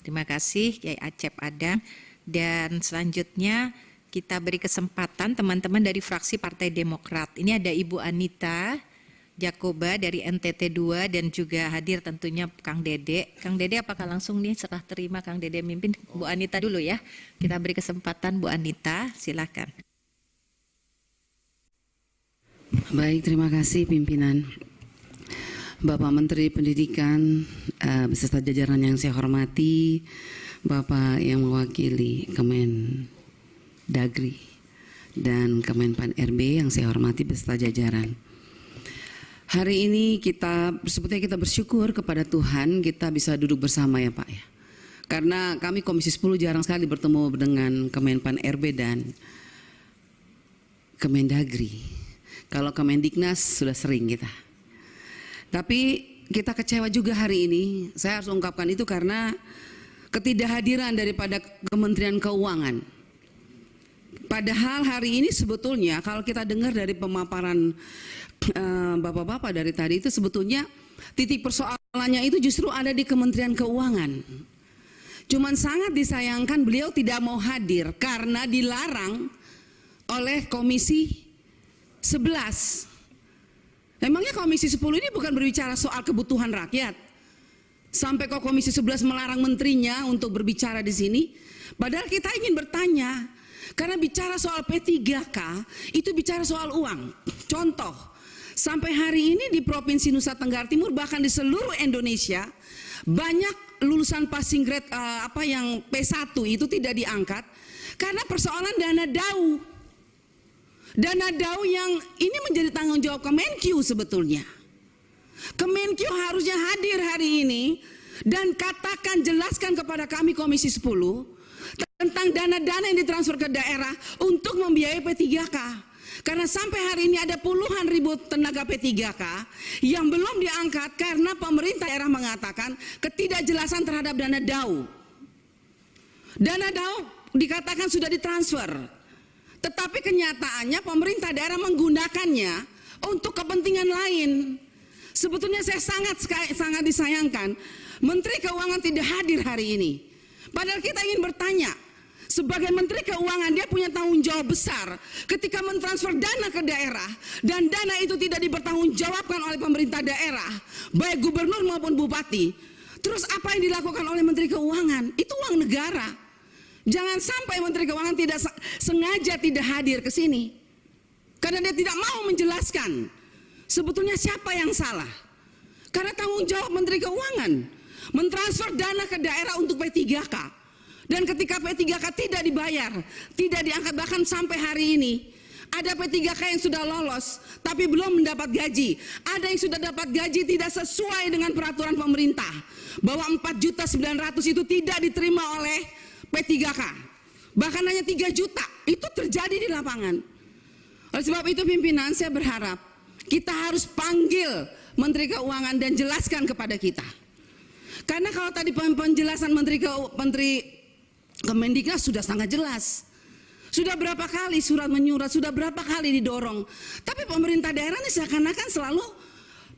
Terima kasih Kiai Acep Adang. Dan selanjutnya kita beri kesempatan teman-teman dari fraksi Partai Demokrat. Ini ada Ibu Anita Jakoba dari NTT 2 dan juga hadir tentunya Kang Dede. Kang Dede apakah langsung nih serah terima Kang Dede mimpin? Bu Anita dulu ya. Kita beri kesempatan Bu Anita, silakan. Baik, terima kasih pimpinan. Bapak Menteri Pendidikan beserta jajaran yang saya hormati, Bapak yang mewakili Kemendagri dan Kemenpan RB yang saya hormati beserta jajaran. Hari ini sebetulnya kita bersyukur kepada Tuhan kita bisa duduk bersama ya Pak ya. Karena kami Komisi 10 jarang sekali bertemu dengan Kemenpan RB dan Kemendagri. Kalau Kemendiknas sudah sering kita. Tapi kita kecewa juga hari ini. Saya harus ungkapkan itu karena ketidakhadiran daripada Kementerian Keuangan. Padahal hari ini sebetulnya kalau kita dengar dari pemaparan bapak-bapak dari tadi itu sebetulnya titik persoalannya itu justru ada di Kementerian Keuangan. Cuman sangat disayangkan beliau tidak mau hadir karena dilarang oleh Komisi 11. Emangnya Komisi 10 ini bukan berbicara soal kebutuhan rakyat? Sampai kok Komisi 11 melarang menterinya untuk berbicara di sini? Padahal kita ingin bertanya, karena bicara soal P3K itu bicara soal uang. Contoh, sampai hari ini di Provinsi Nusa Tenggara Timur bahkan di seluruh Indonesia banyak lulusan passing grade yang P1 itu tidak diangkat karena persoalan dana DAU. Dana DAU yang ini menjadi tanggung jawab Kemenkyu sebetulnya. Kemenkyu harusnya hadir hari ini dan katakan, jelaskan kepada kami Komisi 10 tentang dana-dana yang ditransfer ke daerah untuk membiayai P3K. Karena sampai hari ini ada puluhan ribu tenaga P3K yang belum diangkat karena pemerintah daerah mengatakan ketidakjelasan terhadap dana DAU. Dana DAU dikatakan sudah ditransfer. Tetapi kenyataannya pemerintah daerah menggunakannya untuk kepentingan lain. Sebetulnya saya sangat disayangkan Menteri Keuangan tidak hadir hari ini. Padahal kita ingin bertanya, sebagai Menteri Keuangan dia punya tanggung jawab besar ketika mentransfer dana ke daerah dan dana itu tidak dipertanggungjawabkan oleh pemerintah daerah, baik gubernur maupun bupati. Terus apa yang dilakukan oleh Menteri Keuangan? Itu uang negara. Jangan sampai Menteri Keuangan tidak sengaja tidak hadir ke sini karena dia tidak mau menjelaskan sebetulnya siapa yang salah. Karena tanggung jawab Menteri Keuangan mentransfer dana ke daerah untuk P3K, dan ketika P3K tidak dibayar, tidak diangkat, bahkan sampai hari ini ada P3K yang sudah lolos tapi belum mendapat gaji. Ada yang sudah dapat gaji tidak sesuai dengan peraturan pemerintah bahwa 4.900.000 itu tidak diterima oleh P3K, bahkan hanya 3 juta. Itu terjadi di lapangan. Oleh sebab itu pimpinan, saya berharap kita harus panggil Menteri Keuangan dan jelaskan kepada kita. Karena kalau tadi penjelasan Menteri Kemendiknas sudah sangat jelas. Sudah berapa kali surat menyurat, sudah berapa kali didorong. Tapi pemerintah daerah ini seakan-akan selalu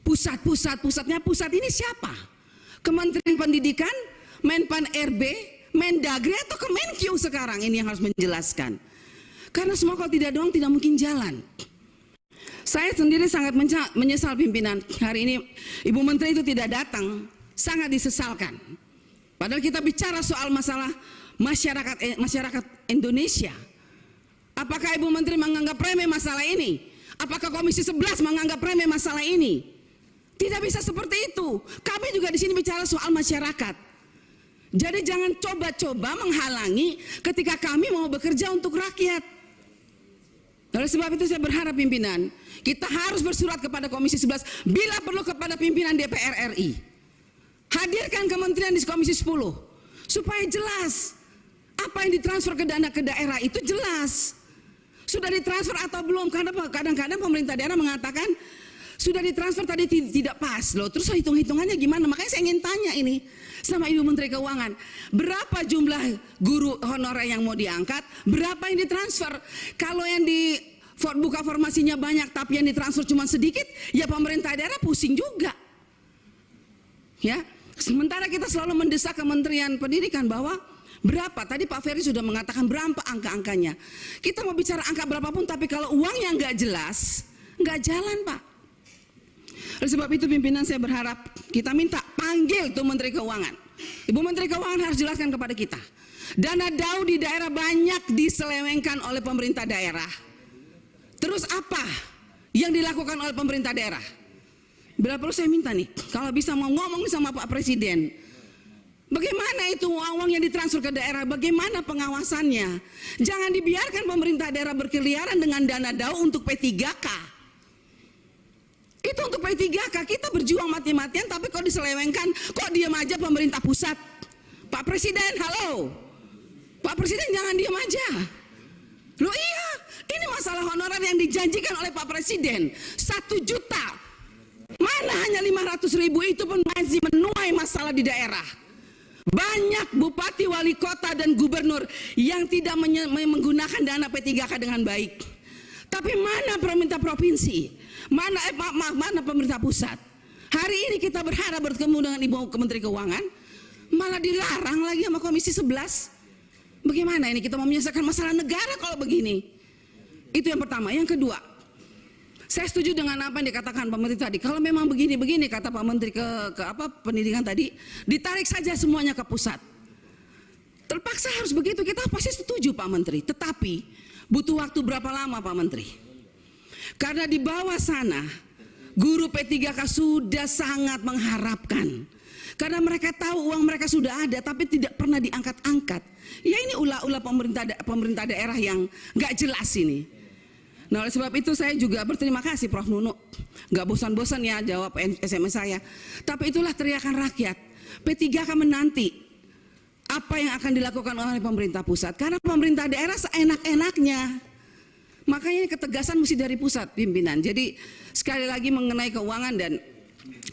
pusatnya pusat ini siapa? Kementerian Pendidikan, Menpan RB, Mendagri atau Kemenkyu sekarang ini yang harus menjelaskan. Karena semua kalau tidak doang tidak mungkin jalan. Saya sendiri sangat menyesal pimpinan. Hari ini Ibu Menteri itu tidak datang, sangat disesalkan. Padahal kita bicara soal masalah masyarakat Indonesia. Apakah Ibu Menteri menganggap remeh masalah ini? Apakah Komisi 11 menganggap remeh masalah ini? Tidak bisa seperti itu. Kami juga di sini bicara soal masyarakat. Jadi jangan coba-coba menghalangi ketika kami mau bekerja untuk rakyat. Oleh sebab itu saya berharap pimpinan, kita harus bersurat kepada Komisi 11, bila perlu kepada pimpinan DPR RI. Hadirkan kementerian di Komisi 10 supaya jelas apa yang ditransfer ke dana ke daerah itu jelas. Sudah ditransfer atau belum? Karena kadang-kadang pemerintah daerah mengatakan sudah ditransfer tadi tidak pas loh. Terus hitung-hitungannya gimana? Makanya saya ingin tanya ini sama Ibu Menteri Keuangan, berapa jumlah guru honorer yang mau diangkat, berapa yang ditransfer? Kalau yang buka formasinya banyak tapi yang ditransfer cuma sedikit, ya pemerintah daerah pusing juga. Ya, Sementara kita selalu mendesak Kementerian Pendidikan bahwa berapa, tadi Pak Ferry sudah mengatakan berapa angka-angkanya. Kita mau bicara angka berapapun, tapi kalau uangnya nggak jelas, nggak jalan Pak. Oleh sebab itu pimpinan saya berharap kita minta panggil tuh Menteri Keuangan. Ibu Menteri Keuangan harus jelaskan kepada kita. Dana DAU di daerah banyak diselewengkan oleh pemerintah daerah. Terus apa yang dilakukan oleh pemerintah daerah? Bila perlu saya minta nih, kalau bisa mau ngomong sama Pak Presiden, bagaimana itu uang yang ditransfer ke daerah, bagaimana pengawasannya? Jangan dibiarkan pemerintah daerah berkeliaran dengan dana DAU untuk P3K. Itu untuk P3K, kita berjuang mati-matian, tapi kok diselewengkan, kok diam aja pemerintah pusat? Pak Presiden, halo, Pak Presiden jangan diam aja. Loh iya, ini masalah honorer yang dijanjikan oleh Pak Presiden, 1 juta. Mana hanya 500.000, itu pun masih menuai masalah di daerah. Banyak bupati, wali kota, dan gubernur yang tidak menggunakan dana P3K dengan baik. Tapi mana pemerintah provinsi? Mana pemerintah pusat? Hari ini kita berharap bertemu dengan Ibu Menteri Keuangan, malah dilarang lagi sama Komisi 11. Bagaimana ini kita mau menyelesaikan masalah negara kalau begini? Itu yang pertama. Yang kedua, saya setuju dengan apa yang dikatakan Pak Menteri tadi. Kalau memang begini-begini, kata Pak Menteri ke pendidikan tadi, ditarik saja semuanya ke pusat. Terpaksa harus begitu, kita pasti setuju Pak Menteri. Tetapi butuh waktu berapa lama Pak Menteri? Karena di bawah sana guru P3K sudah sangat mengharapkan. Karena mereka tahu uang mereka sudah ada, tapi tidak pernah diangkat-angkat. Ya ini ulah-ulah pemerintah daerah yang nggak jelas ini. Nah oleh sebab itu saya juga berterima kasih Prof. Nunu, nggak bosan-bosan ya jawab SMS saya. Tapi itulah teriakan rakyat. P3K menanti apa yang akan dilakukan oleh pemerintah pusat. Karena pemerintah daerah seenak-enaknya. Makanya ketegasan mesti dari pusat pimpinan. Jadi sekali lagi mengenai keuangan, dan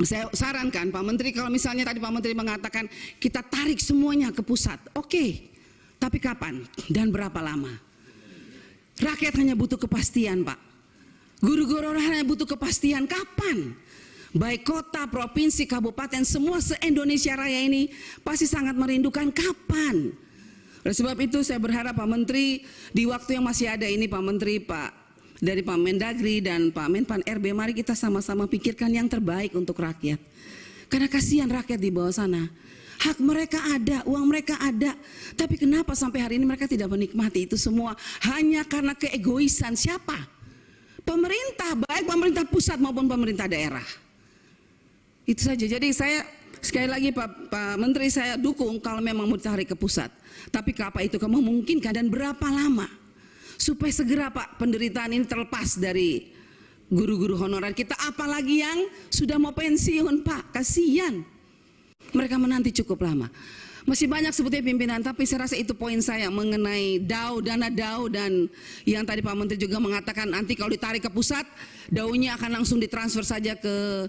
saya sarankan Pak Menteri, kalau misalnya tadi Pak Menteri mengatakan kita tarik semuanya ke pusat. Oke, tapi kapan dan berapa lama? Rakyat hanya butuh kepastian Pak. Guru-guru hanya butuh kepastian kapan. Baik kota, provinsi, kabupaten, semua se-Indonesia Raya ini pasti sangat merindukan kapan. Oleh sebab itu saya berharap Pak Menteri di waktu yang masih ada ini, Pak Menteri, dari Pak Mendagri dan Pak Menpan RB, mari kita sama-sama pikirkan yang terbaik untuk rakyat. Karena kasihan rakyat di bawah sana. Hak mereka ada, uang mereka ada, tapi kenapa sampai hari ini mereka tidak menikmati itu semua? Hanya karena keegoisan siapa? Pemerintah, baik pemerintah pusat maupun pemerintah daerah. Itu saja. Jadi saya sekali lagi Pak Menteri, saya dukung kalau memang mau ditarik ke pusat. Tapi kapan itu kamu memungkinkan dan berapa lama? Supaya segera Pak penderitaan ini terlepas dari guru-guru honorer kita, apalagi yang sudah mau pensiun Pak, kasihan. Mereka menanti cukup lama. Masih banyak sebetulnya pimpinan, tapi saya rasa itu poin saya mengenai DAU, dana DAU, dan yang tadi Pak Menteri juga mengatakan nanti kalau ditarik ke pusat, DAU-nya akan langsung ditransfer saja ke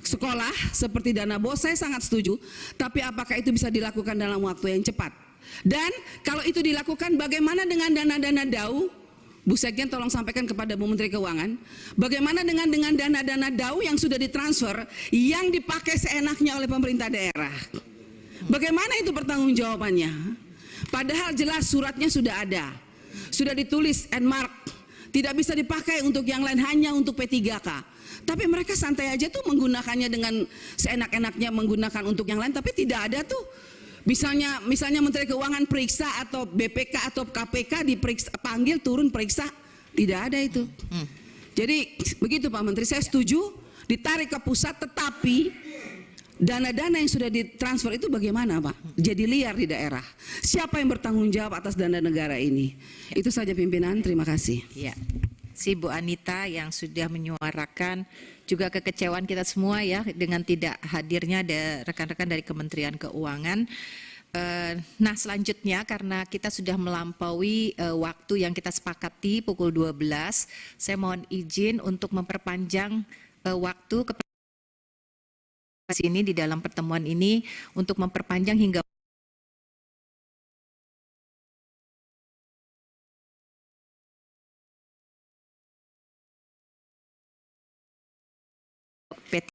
sekolah seperti dana BOS. Saya sangat setuju, tapi apakah itu bisa dilakukan dalam waktu yang cepat? Dan kalau itu dilakukan, bagaimana dengan dana-dana DAU? Bu Sekjen tolong sampaikan kepada Bu Menteri Keuangan, bagaimana dengan dana-dana DAU yang sudah ditransfer, yang dipakai seenaknya oleh pemerintah daerah? Bagaimana itu pertanggungjawabannya? Padahal jelas suratnya sudah ada, sudah ditulis and mark, tidak bisa dipakai untuk yang lain, hanya untuk P3K. Tapi mereka santai aja tuh menggunakannya dengan seenak-enaknya, menggunakan untuk yang lain, tapi tidak ada tuh. Misalnya Menteri Keuangan periksa, atau BPK atau KPK diperiksa, panggil turun periksa, tidak ada itu. Jadi begitu Pak Menteri, saya setuju ditarik ke pusat, tetapi dana-dana yang sudah ditransfer itu bagaimana Pak? Jadi liar di daerah. Siapa yang bertanggung jawab atas dana negara ini? Itu saja pimpinan, terima kasih. Ya, si Bu Anita yang sudah menyuarakan juga kekecewaan kita semua ya dengan tidak hadirnya ada rekan-rekan dari Kementerian Keuangan. Nah selanjutnya karena kita sudah melampaui waktu yang kita sepakati pukul 12, saya mohon izin untuk memperpanjang waktu ke sini di dalam pertemuan ini untuk memperpanjang hingga